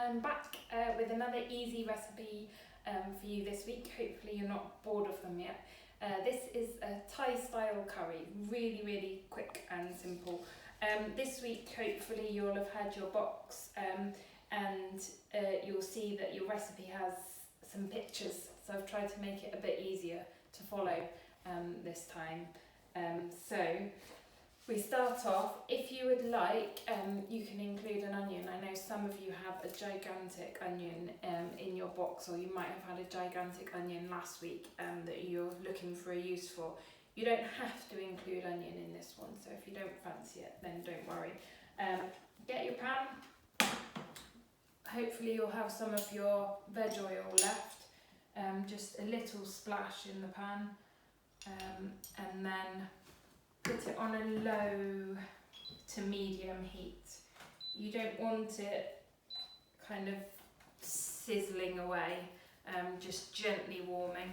I'm back with another easy recipe for you this week. Hopefully you're not bored of them yet. This is a Thai style curry, really quick and simple. This week hopefully you'll have had your box and you'll see that your recipe has some pictures, so I've tried to make it a bit easier to follow this time. So we start off, if you would like, you can include an onion. I know some of you have a gigantic onion in your box, or you might have had a gigantic onion last week that you're looking for a use for. You don't have to include onion in this one, so if you don't fancy it, then don't worry. Get your pan. Hopefully you'll have some of your veg oil left, just a little splash in the pan, and then put it on a low to medium heat. You don't want it kind of sizzling away, just gently warming.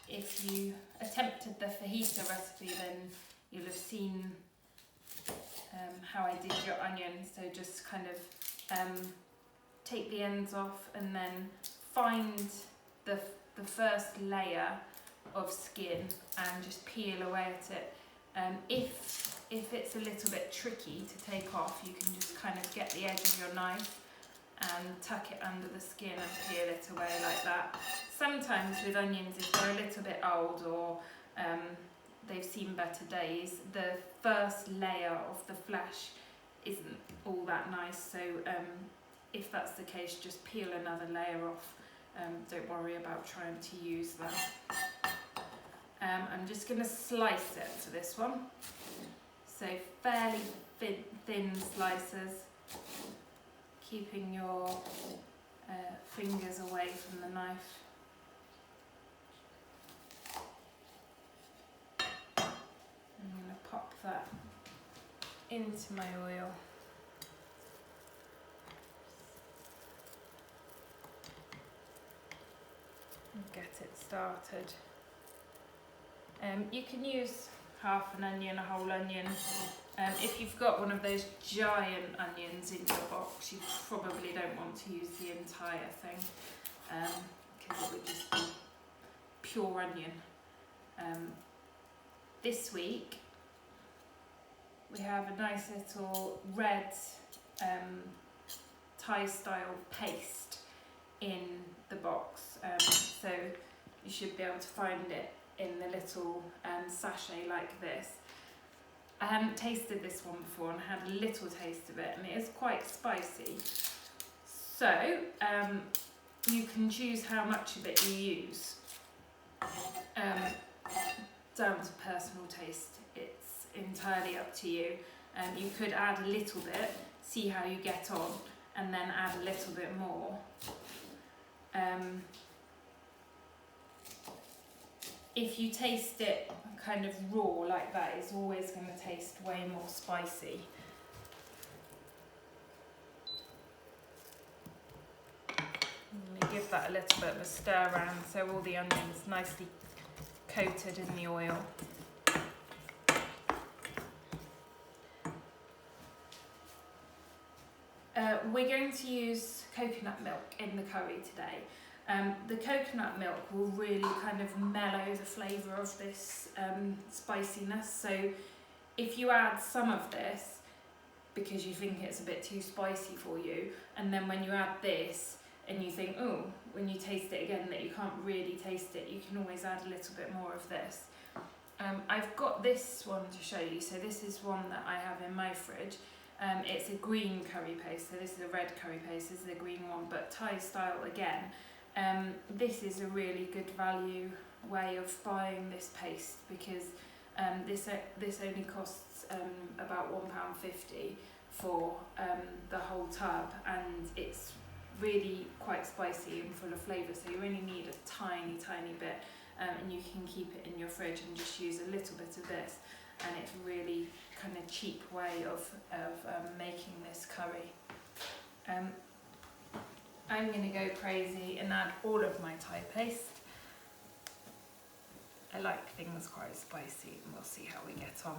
If you attempted the fajita recipe, then you'll have seen how I did your onion. So just kind of take the ends off and then find the first layer of skin and just peel away at it. If it's a little bit tricky to take off, you can just kind of get the edge of your knife and tuck it under the skin and peel it away like that. Sometimes with onions, if they're a little bit old or they've seen better days, the first layer of the flesh isn't all that nice, so if that's the case, just peel another layer off. Don't worry about trying to use that. I'm just going to slice it for this one, so fairly thin slices, keeping your fingers away from the knife. I'm going to pop that into my oil. And get it started. You can use half an onion, a whole onion. If you've got one of those giant onions in your box, you probably don't want to use the entire thing, because it would just be pure onion. This week we have a nice little red Thai style paste in the box, so you should be able to find it in the little sachet like this. I hadn't tasted this one before and had a little taste of it, and it is quite spicy. So you can choose how much of it you use. Down to personal taste, it's entirely up to you. You could add a little bit, see how you get on, and then add a little bit more. If you taste it kind of raw like that, it's always going to taste way more spicy. I'm going to give that a little bit of a stir around so all the onions nicely coated in the oil. We're going to use coconut milk in the curry today. The coconut milk will really kind of mellow the flavour of this spiciness. So if you add some of this because you think it's a bit too spicy for you, and then when you add this and you think, oh, when you taste it again that you can't really taste it, you can always add a little bit more of this. I've got this one to show you. So this is one that I have in my fridge. It's a green curry paste, so this is a red curry paste, this is a green one, but Thai style again. This is a really good value way of buying this paste, because this only costs about £1.50 for the whole tub, and it's really quite spicy and full of flavour, so you only need a tiny bit, and you can keep it in your fridge and just use a little bit of this, and it's really kind of cheap way of making this curry. I'm going to go crazy and add all of my Thai paste. I like things quite spicy, and we'll see how we get on.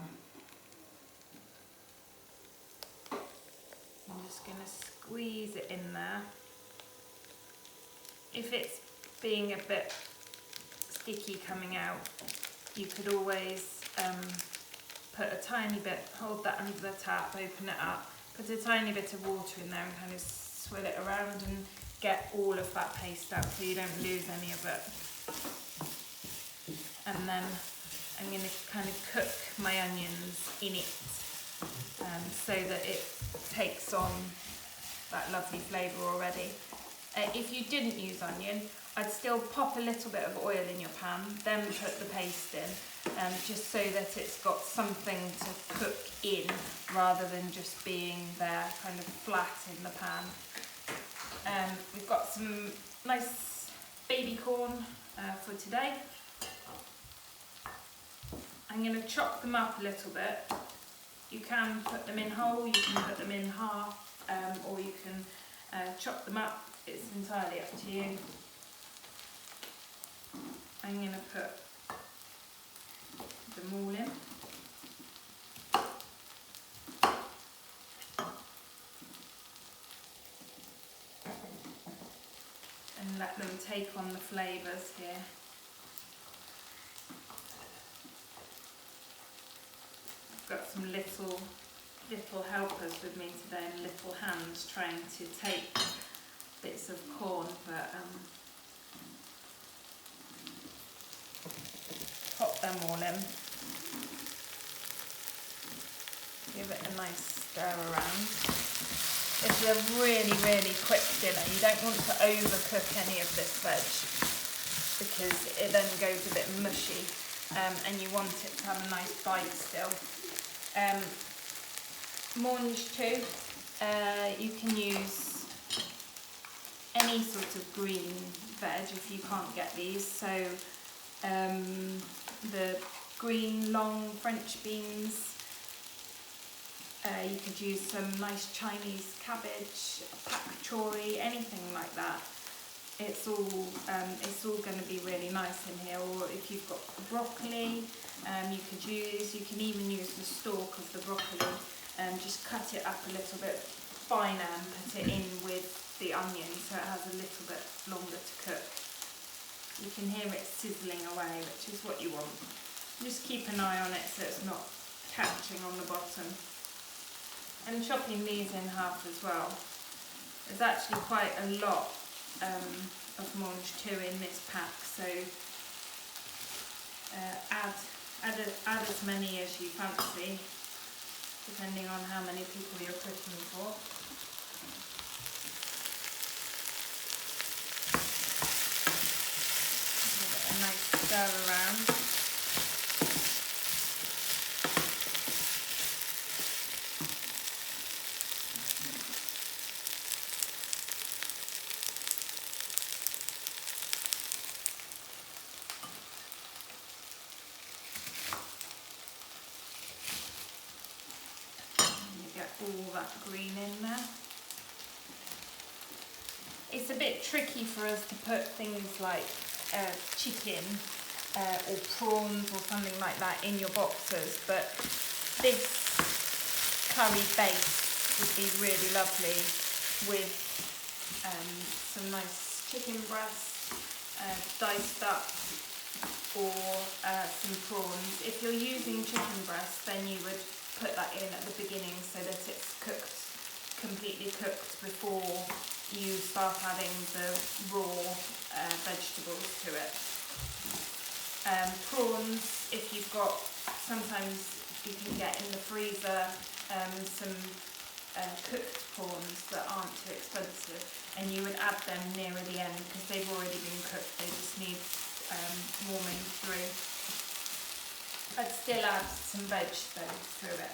I'm just going to squeeze it in there. If it's being a bit sticky coming out, you could always put a tiny bit, hold that under the tap, open it up, put a tiny bit of water in there and kind of swirl it around and get all of that paste out so you don't lose any of it. And then I'm going to kind of cook my onions in it so that it takes on that lovely flavour already. If you didn't use onion, I'd still pop a little bit of oil in your pan, then put the paste in, just so that it's got something to cook in rather than just being there kind of flat in the pan. We've got some nice baby corn for today. I'm going to chop them up a little bit. You can put them in whole, you can put them in half, or you can chop them up. It's entirely up to you. I'm going to put them all in. And let them take on the flavours here. I've got some little helpers with me today, and little hands trying to take bits of corn, but pop them all in. Give it a nice stir around. It's a really, really quick dinner. You don't want to overcook any of this veg because it then goes a bit mushy, and you want it to have a nice bite still. Mange too, you can use any sort of green veg if you can't get these. So the green long French beans, you could use some nice Chinese cabbage, pak chori, anything like that. It's all going to be really nice in here. Or if you've got broccoli, you can even use the stalk of the broccoli and just cut it up a little bit finer and put it in with the onion so it has a little bit longer to cook. You can hear it sizzling away, which is what you want. Just keep an eye on it so it's not catching on the bottom. And chopping these in half as well. There's actually quite a lot of mange tout in this pack, so add as many as you fancy, depending on how many people you're cooking for. Give it a nice stir around. All that green in there. It's a bit tricky for us to put things like chicken or prawns or something like that in your boxes, but this curry base would be really lovely with some nice chicken breast diced up, or some prawns. If you're using chicken breast, then you would put that in at the beginning so that it's completely cooked before you start adding the raw vegetables to it. Prawns, if you've got, sometimes you can get in the freezer some cooked prawns that aren't too expensive, and you would add them nearer the end because they've already been cooked, they just need warming through. I'd still add some veg though through it.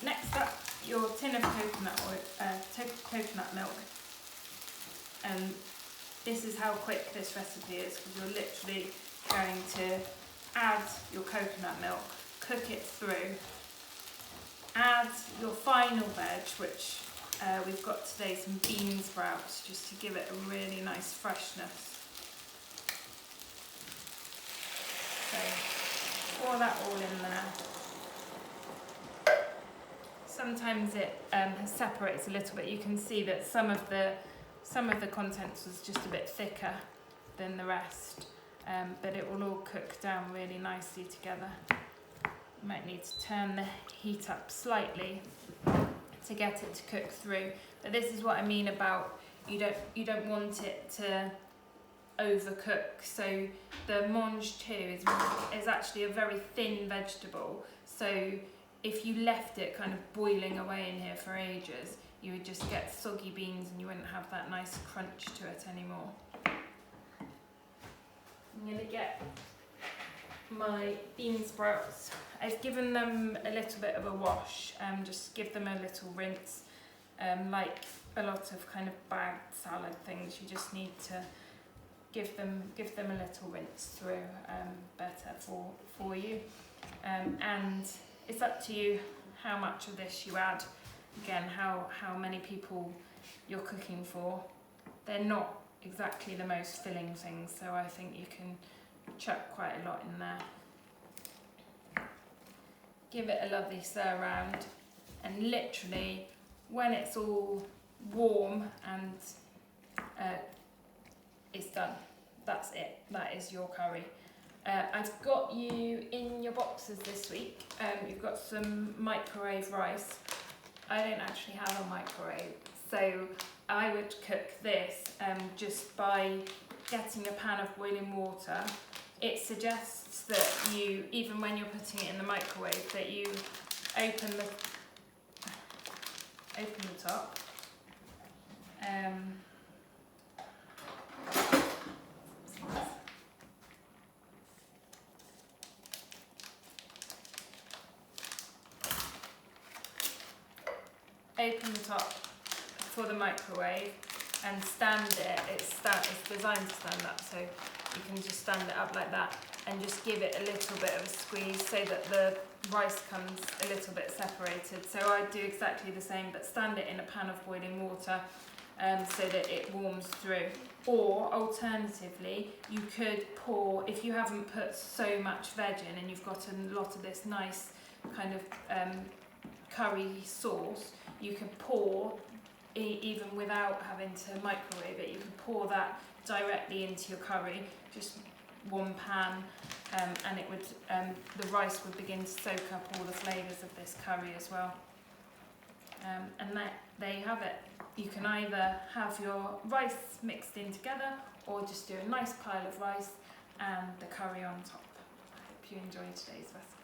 Next up, your tin of coconut milk. This is how quick this recipe is, because you're literally going to add your coconut milk, cook it through, add your final veg, which we've got today some bean sprouts, just to give it a really nice freshness. So pour that all in there. sometimes it separates a little bit. You can see that some of the contents was just a bit thicker than the rest, but it will all cook down really nicely together. You might need to turn the heat up slightly to get it to cook through. But this is what I mean about you don't want it to overcook. So the mange tout is actually a very thin vegetable. So if you left it kind of boiling away in here for ages, you would just get soggy beans and you wouldn't have that nice crunch to it anymore. I'm going to get my bean sprouts. I've given them a little bit of a wash, just give them a little rinse. Like a lot of kind of bagged salad things, you just need to give them a little rinse through, better for you. And it's up to you how much of this you add. Again, how many people you're cooking for. They're not exactly the most filling things, so I think you can chuck quite a lot in there. Give it a lovely stir around, and literally when it's all warm and it's done, that's it. That is your curry. I've got you in your boxes this week. You've got some microwave rice. I don't actually have a microwave, so I would cook this just by getting a pan of boiling water. It suggests that you, even when you're putting it in the microwave, that you open the top. Open the top for the microwave and stand it. It's designed to stand up, so you can just stand it up like that and just give it a little bit of a squeeze so that the rice comes a little bit separated. So I do exactly the same, but stand it in a pan of boiling water so that it warms through. Or alternatively, you could pour, if you haven't put so much veg in and you've got a lot of this nice kind of curry sauce, you can pour, even without having to microwave it, you can pour that directly into your curry, just one pan, and it would the rice would begin to soak up all the flavours of this curry as well. And there you have it. You can either have your rice mixed in together or just do a nice pile of rice and the curry on top. I hope you enjoyed today's recipe.